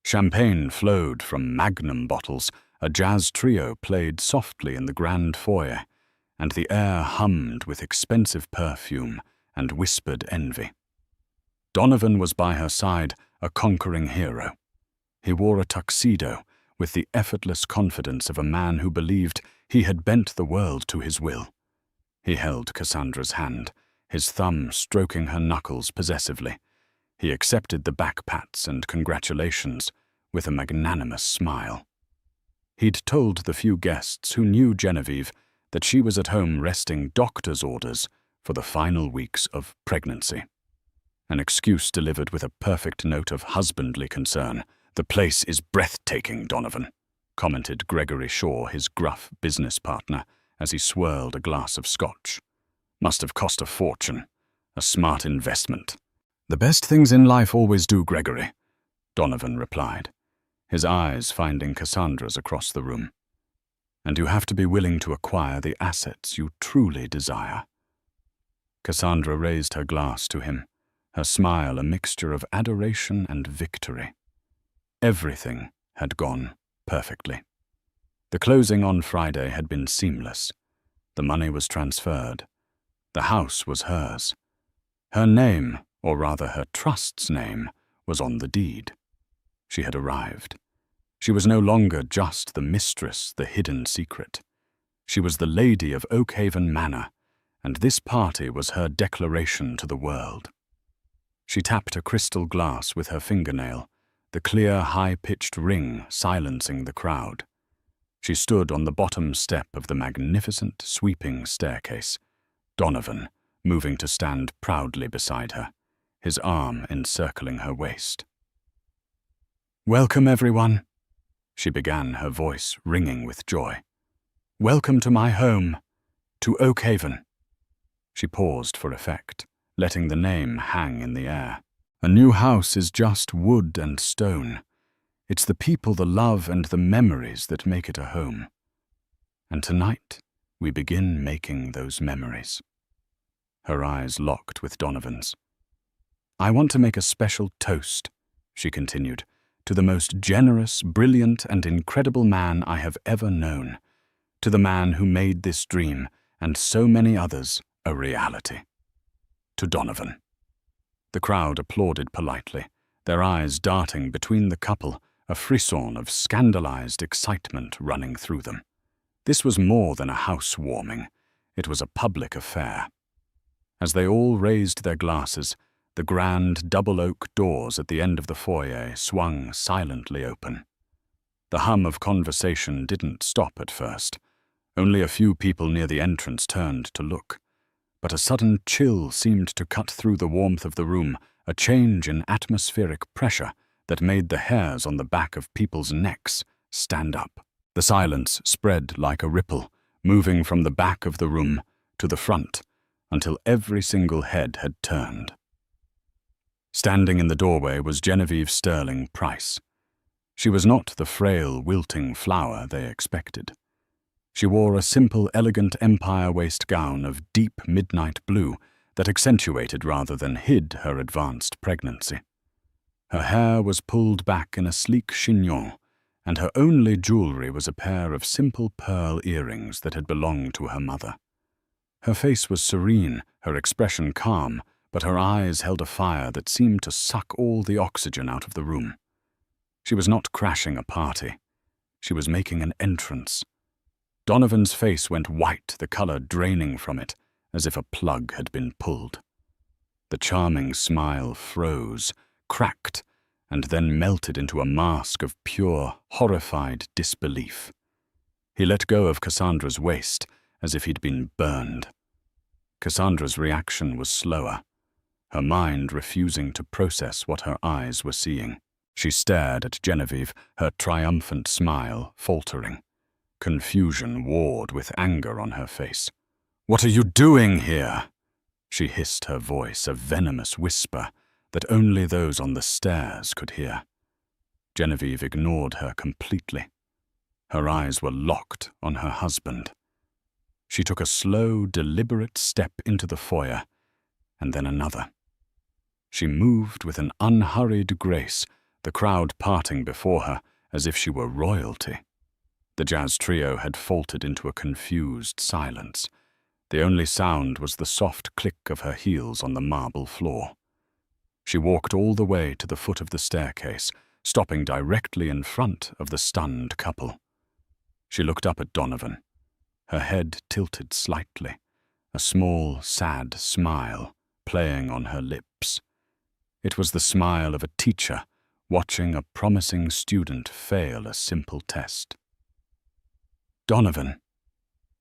Champagne flowed from magnum bottles, a jazz trio played softly in the grand foyer, and the air hummed with expensive perfume and whispered envy. Donovan was by her side, a conquering hero. He wore a tuxedo, with the effortless confidence of a man who believed he had bent the world to his will. He held Cassandra's hand, his thumb stroking her knuckles possessively. He accepted the back pats and congratulations with a magnanimous smile. He'd told the few guests who knew Genevieve that she was at home resting doctor's orders for the final weeks of pregnancy. An excuse delivered with a perfect note of husbandly concern. "The place is breathtaking, Donovan," commented Gregory Shaw, his gruff business partner, as he swirled a glass of scotch. "Must have cost a fortune. A smart investment." "The best things in life always do, Gregory," Donovan replied, his eyes finding Cassandra's across the room. "And you have to be willing to acquire the assets you truly desire." Cassandra raised her glass to him, her smile a mixture of adoration and victory. Everything had gone perfectly. The closing on Friday had been seamless. The money was transferred. The house was hers. Her name, or rather her trust's name, was on the deed. She had arrived. She was no longer just the mistress, the hidden secret. She was the lady of Oakhaven Manor, and this party was her declaration to the world. She tapped a crystal glass with her fingernail, the clear, high-pitched ring silencing the crowd. She stood on the bottom step of the magnificent, sweeping staircase, Donovan moving to stand proudly beside her, his arm encircling her waist. "Welcome, everyone," she began, her voice ringing with joy. "Welcome to my home, to Oakhaven." She paused for effect, letting the name hang in the air. A new house is just wood and stone. It's the people, the love, and the memories that make it a home. And tonight, we begin making those memories. Her eyes locked with Donovan's. "I want to make a special toast," she continued, "to the most generous, brilliant, and incredible man I have ever known, to the man who made this dream, and so many others, a reality. To Donovan." The crowd applauded politely, their eyes darting between the couple, a frisson of scandalized excitement running through them. This was more than a housewarming. It was a public affair. As they all raised their glasses, the grand double oak doors at the end of the foyer swung silently open. The hum of conversation didn't stop at first. Only a few people near the entrance turned to look. But a sudden chill seemed to cut through the warmth of the room, a change in atmospheric pressure that made the hairs on the back of people's necks stand up. The silence spread like a ripple, moving from the back of the room to the front, until every single head had turned. Standing in the doorway was Genevieve Sterling Price. She was not the frail, wilting flower they expected. She wore a simple, elegant empire waist gown of deep midnight blue that accentuated rather than hid her advanced pregnancy. Her hair was pulled back in a sleek chignon, and her only jewelry was a pair of simple pearl earrings that had belonged to her mother. Her face was serene, her expression calm, but her eyes held a fire that seemed to suck all the oxygen out of the room. She was not crashing a party. She was making an entrance. Donovan's face went white, the color draining from it, as if a plug had been pulled. The charming smile froze, cracked, and then melted into a mask of pure, horrified disbelief. He let go of Cassandra's waist, as if he'd been burned. Cassandra's reaction was slower, her mind refusing to process what her eyes were seeing. She stared at Genevieve, her triumphant smile faltering. Confusion warred with anger on her face. "What are you doing here?" she hissed, her voice a venomous whisper that only those on the stairs could hear. Genevieve ignored her completely. Her eyes were locked on her husband. She took a slow, deliberate step into the foyer, and then another. She moved with an unhurried grace, the crowd parting before her as if she were royalty. The jazz trio had faltered into a confused silence. The only sound was the soft click of her heels on the marble floor. She walked all the way to the foot of the staircase, stopping directly in front of the stunned couple. She looked up at Donovan, her head tilted slightly, a small, sad smile playing on her lips. It was the smile of a teacher watching a promising student fail a simple test. "Donovan,"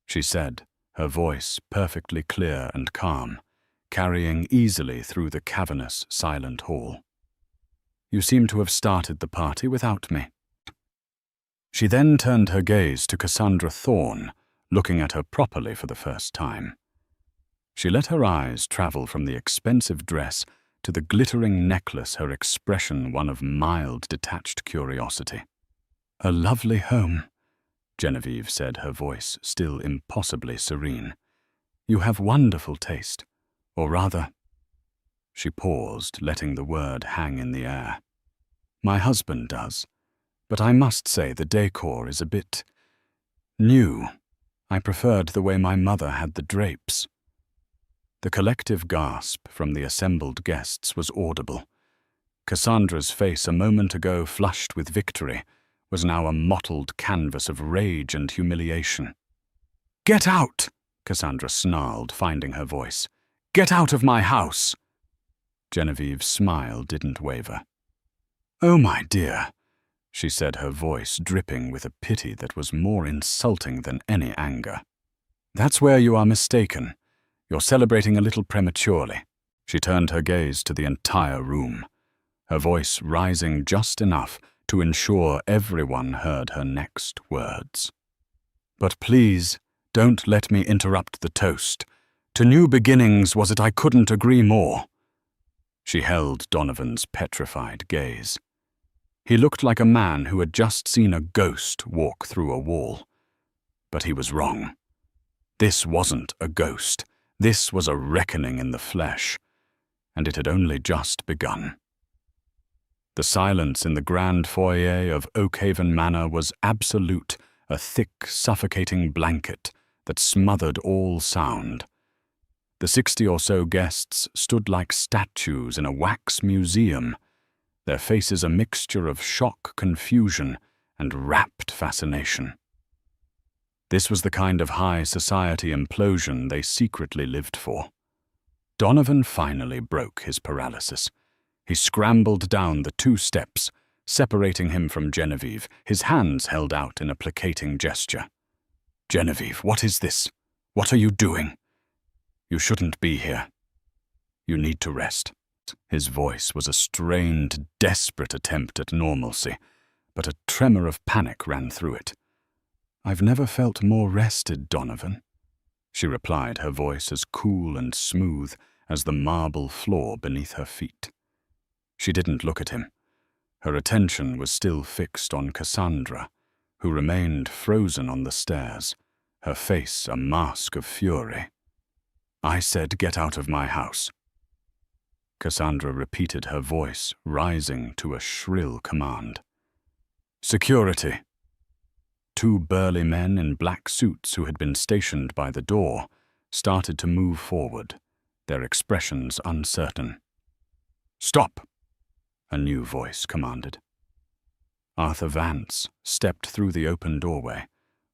she said, her voice perfectly clear and calm, carrying easily through the cavernous, silent hall. "You seem to have started the party without me." She then turned her gaze to Cassandra Thorne, looking at her properly for the first time. She let her eyes travel from the expensive dress to the glittering necklace, her expression one of mild, detached curiosity. "A lovely home," Genevieve said, her voice still impossibly serene. "You have wonderful taste, or rather—" She paused, letting the word hang in the air. "My husband does, but I must say the decor is a bit new. I preferred the way my mother had the drapes." The collective gasp from the assembled guests was audible. Cassandra's face, a moment ago flushed with victory, was now a mottled canvas of rage and humiliation. "Get out!" Cassandra snarled, finding her voice. "Get out of my house!" Genevieve's smile didn't waver. "Oh, my dear," she said, her voice dripping with a pity that was more insulting than any anger. "That's where you are mistaken. You're celebrating a little prematurely." She turned her gaze to the entire room, her voice rising just enough to ensure everyone heard her next words. "But please, don't let me interrupt the toast. To new beginnings, was it? I couldn't agree more." She held Donovan's petrified gaze. He looked like a man who had just seen a ghost walk through a wall. But he was wrong. This wasn't a ghost. This was a reckoning in the flesh, and it had only just begun. The silence in the grand foyer of Oakhaven Manor was absolute, a thick, suffocating blanket that smothered all sound. The 60 or so guests stood like statues in a wax museum, their faces a mixture of shock, confusion, and rapt fascination. This was the kind of high society implosion they secretly lived for. Donovan finally broke his paralysis. He scrambled down the 2 steps, separating him from Genevieve, his hands held out in a placating gesture. "Genevieve, what is this? What are you doing? You shouldn't be here. You need to rest." His voice was a strained, desperate attempt at normalcy, but a tremor of panic ran through it. "I've never felt more rested, Donovan," she replied, her voice as cool and smooth as the marble floor beneath her feet. She didn't look at him. Her attention was still fixed on Cassandra, who remained frozen on the stairs, her face a mask of fury. "I said get out of my house." Cassandra repeated, her voice rising to a shrill command. "Security." 2 burly men in black suits who had been stationed by the door started to move forward, their expressions uncertain. "Stop!" a new voice commanded. Arthur Vance stepped through the open doorway,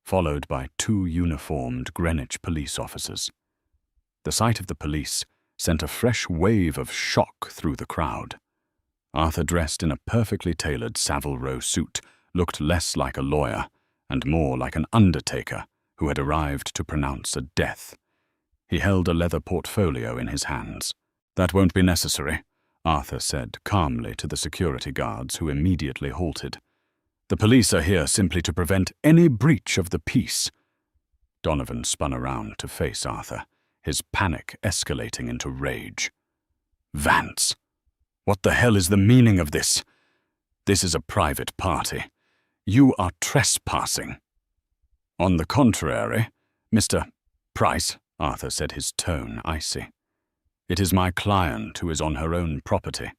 followed by 2 uniformed Greenwich police officers. The sight of the police sent a fresh wave of shock through the crowd. Arthur, dressed in a perfectly tailored Savile Row suit, looked less like a lawyer and more like an undertaker who had arrived to pronounce a death. He held a leather portfolio in his hands. "That won't be necessary," Arthur said calmly to the security guards, who immediately halted. "The police are here simply to prevent any breach of the peace." Donovan spun around to face Arthur, his panic escalating into rage. "Vance, what the hell is the meaning of this? This is a private party. You are trespassing." "On the contrary, Mr. Price," Arthur said, his tone icy. "It is my client who is on her own property.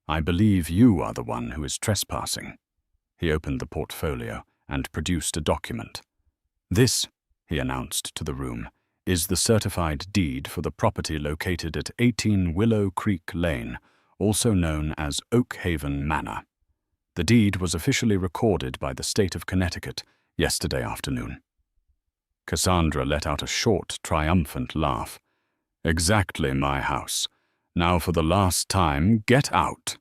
I believe you are the one who is trespassing." He opened the portfolio and produced a document. "This," he announced to the room, "is the certified deed for the property located at 18 Willow Creek Lane, also known as Oakhaven Manor. The deed was officially recorded by the state of Connecticut yesterday afternoon." Cassandra let out a short, triumphant laugh. "Exactly my house. Now for the last time, get out."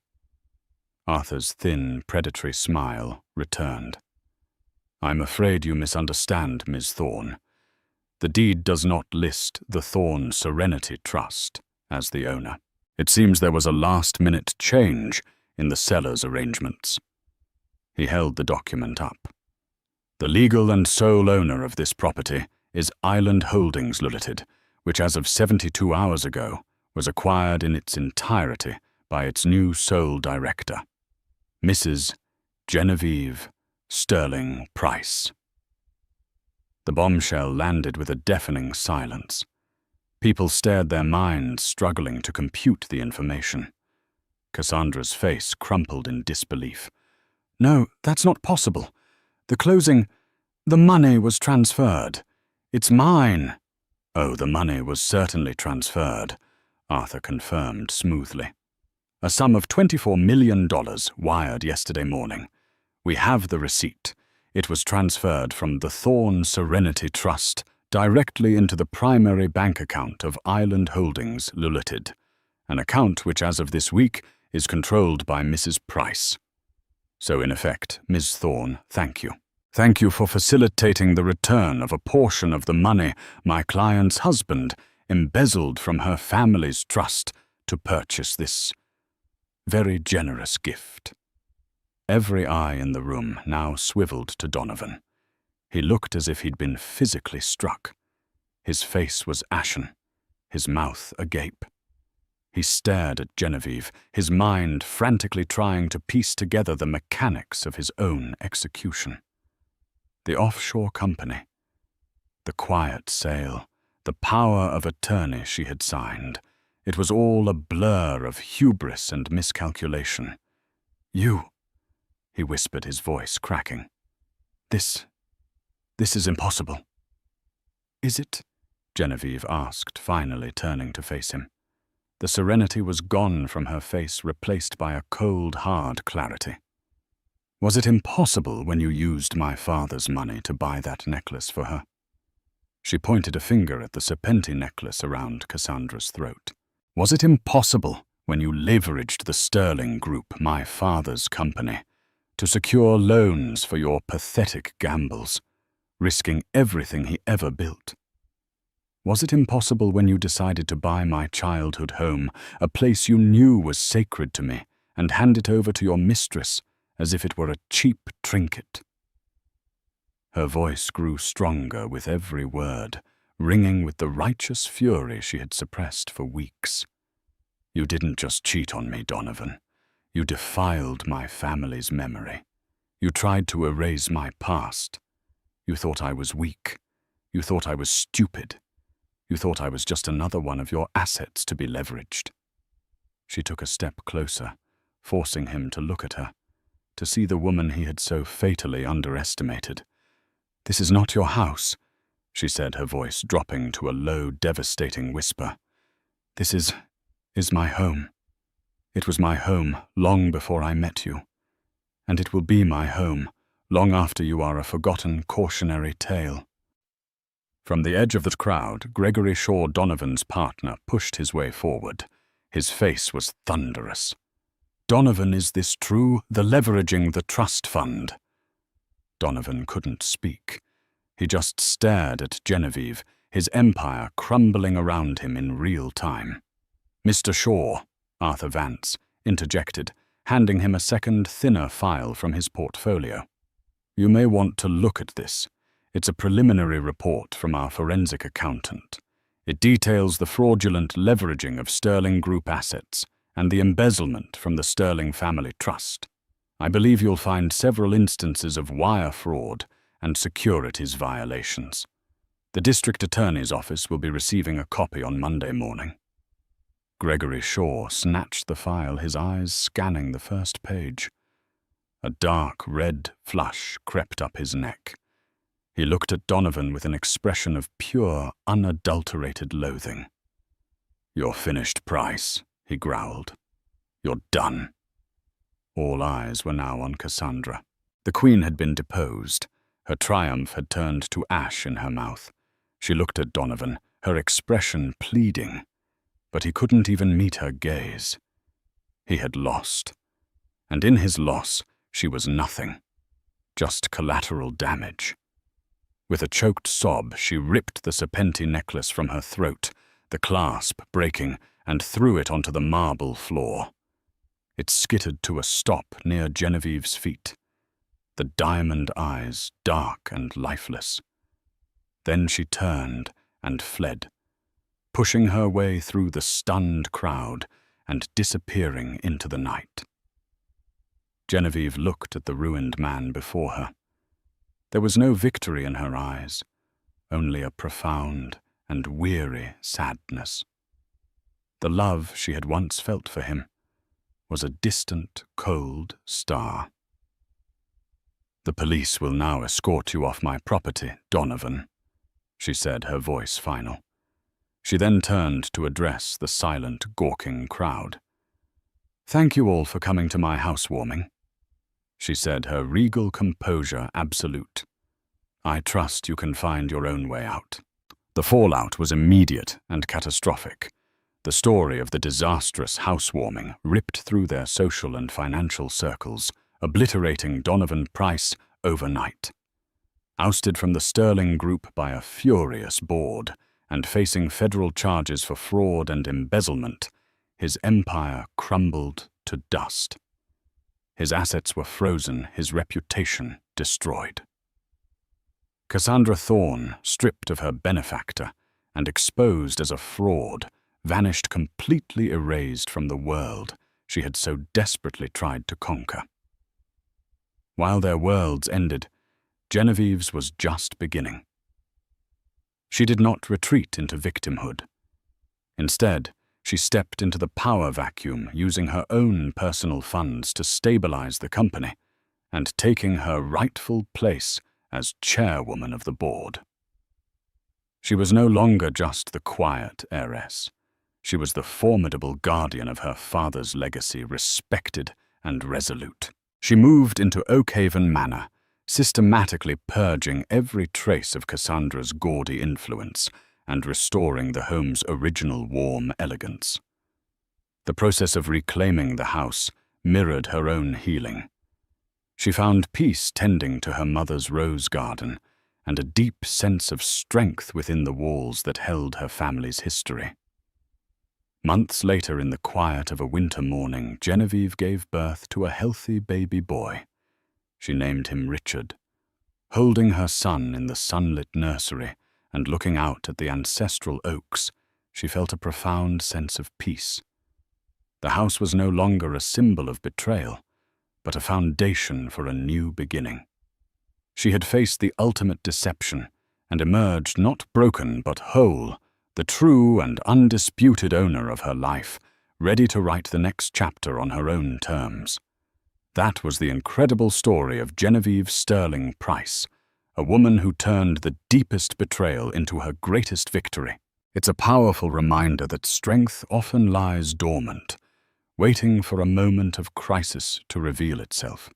Arthur's thin, predatory smile returned. "I'm afraid you misunderstand, Ms. Thorne. The deed does not list the Thorne Serenity Trust as the owner. It seems there was a last-minute change in the seller's arrangements." He held the document up. "The legal and sole owner of this property is Island Holdings Limited, which as of 72 hours ago was acquired in its entirety by its new sole director, Mrs. Genevieve Sterling Price." The bombshell landed with a deafening silence. People stared their minds, struggling to compute the information. Cassandra's face crumpled in disbelief. "No, that's not possible. The money was transferred. It's mine." "Oh, the money was certainly transferred," Arthur confirmed smoothly. "A sum of $24 million wired yesterday morning. We have the receipt. It was transferred from the Thorne Serenity Trust directly into the primary bank account of Island Holdings Limited, an account which as of this week is controlled by Mrs. Price." So in effect, Ms. Thorne, thank you. Thank you for facilitating the return of a portion of the money my client's husband embezzled from her family's trust to purchase this very generous gift. Every eye in the room now swiveled to Donovan. He looked as if he'd been physically struck. His face was ashen, his mouth agape. He stared at Genevieve, his mind frantically trying to piece together the mechanics of his own execution. The offshore company, the quiet sale, the power of attorney she had signed. It was all a blur of hubris and miscalculation. "You," he whispered, his voice cracking. This is impossible." "Is it?" Genevieve asked, finally turning to face him. The serenity was gone from her face, replaced by a cold, hard clarity. "Was it impossible when you used my father's money to buy that necklace for her?" She pointed a finger at the serpenti necklace around Cassandra's throat. "Was it impossible when you leveraged the Sterling Group, my father's company, to secure loans for your pathetic gambles, risking everything he ever built? Was it impossible when you decided to buy my childhood home, a place you knew was sacred to me, and hand it over to your mistress as if it were a cheap trinket?" Her voice grew stronger with every word, ringing with the righteous fury she had suppressed for weeks. "You didn't just cheat on me, Donovan. You defiled my family's memory. You tried to erase my past. You thought I was weak. You thought I was stupid. You thought I was just another one of your assets to be leveraged." She took a step closer, forcing him to look at her, to see the woman he had so fatally underestimated. "This is not your house," she said, her voice dropping to a low, devastating whisper. "This is my home. It was my home long before I met you. And it will be my home long after you are a forgotten cautionary tale." From the edge of the crowd, Gregory Shaw Donovan's partner pushed his way forward. His face was thunderous. "Donovan, is this true? The leveraging the trust fund?" Donovan couldn't speak. He just stared at Genevieve, his empire crumbling around him in real time. "Mr. Shaw," Arthur Vance interjected, handing him a second, thinner file from his portfolio. "You may want to look at this. It's a preliminary report from our forensic accountant. It details the fraudulent leveraging of Sterling Group assets and the embezzlement from the Sterling Family Trust. I believe you'll find several instances of wire fraud and securities violations. The district attorney's office will be receiving a copy on Monday morning." Gregory Shaw snatched the file, his eyes scanning the first page. A dark red flush crept up his neck. He looked at Donovan with an expression of pure, unadulterated loathing. "Your finished price," he growled. "You're done." All eyes were now on Cassandra. The Queen had been deposed. Her triumph had turned to ash in her mouth. She looked at Donovan, her expression pleading, but he couldn't even meet her gaze. He had lost. And in his loss, she was nothing. Just collateral damage. With a choked sob, she ripped the serpenti necklace from her throat, the clasp breaking, and threw it onto the marble floor. It skittered to a stop near Genevieve's feet, the diamond eyes dark and lifeless. Then she turned and fled, pushing her way through the stunned crowd and disappearing into the night. Genevieve looked at the ruined man before her. There was no victory in her eyes, only a profound and weary sadness. The love she had once felt for him was a distant, cold star. "The police will now escort you off my property, Donovan," she said, her voice final. She then turned to address the silent, gawking crowd. "Thank you all for coming to my housewarming," she said, her regal composure absolute. "I trust you can find your own way out." The fallout was immediate and catastrophic. The story of the disastrous housewarming ripped through their social and financial circles, obliterating Donovan Price overnight. Ousted from the Sterling Group by a furious board and facing federal charges for fraud and embezzlement, his empire crumbled to dust. His assets were frozen, his reputation destroyed. Cassandra Thorne, stripped of her benefactor and exposed as a fraud, vanished completely erased from the world she had so desperately tried to conquer. While their worlds ended, Genevieve's was just beginning. She did not retreat into victimhood. Instead, she stepped into the power vacuum using her own personal funds to stabilize the company and taking her rightful place as chairwoman of the board. She was no longer just the quiet heiress. She was the formidable guardian of her father's legacy, respected and resolute. She moved into Oakhaven Manor, systematically purging every trace of Cassandra's gaudy influence and restoring the home's original warm elegance. The process of reclaiming the house mirrored her own healing. She found peace tending to her mother's rose garden and a deep sense of strength within the walls that held her family's history. Months later, in the quiet of a winter morning, Genevieve gave birth to a healthy baby boy. She named him Richard. Holding her son in the sunlit nursery and looking out at the ancestral oaks, she felt a profound sense of peace. The house was no longer a symbol of betrayal, but a foundation for a new beginning. She had faced the ultimate deception and emerged not broken but whole, the true and undisputed owner of her life, ready to write the next chapter on her own terms. That was the incredible story of Genevieve Sterling Price, a woman who turned the deepest betrayal into her greatest victory. It's a powerful reminder that strength often lies dormant, waiting for a moment of crisis to reveal itself.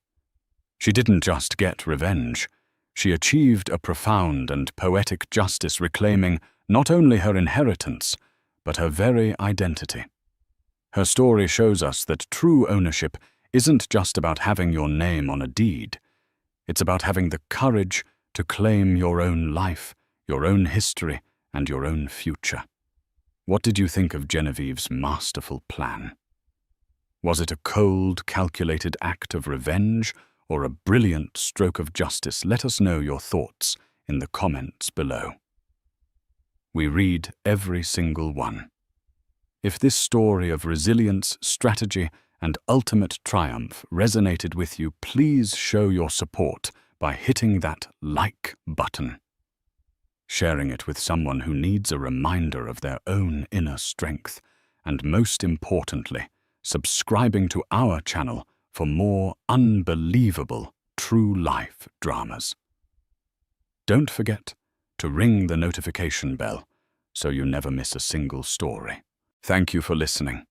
She didn't just get revenge. She achieved a profound and poetic justice, reclaiming not only her inheritance, but her very identity. Her story shows us that true ownership isn't just about having your name on a deed. It's about having the courage to claim your own life, your own history, and your own future. What did you think of Genevieve's masterful plan? Was it a cold, calculated act of revenge or a brilliant stroke of justice? Let us know your thoughts in the comments below. We read every single one. If this story of resilience, strategy, and ultimate triumph resonated with you, please show your support by hitting that like button, sharing it with someone who needs a reminder of their own inner strength, and most importantly, subscribing to our channel for more unbelievable true life dramas. Don't forget to ring the notification bell so you never miss a single story. Thank you for listening.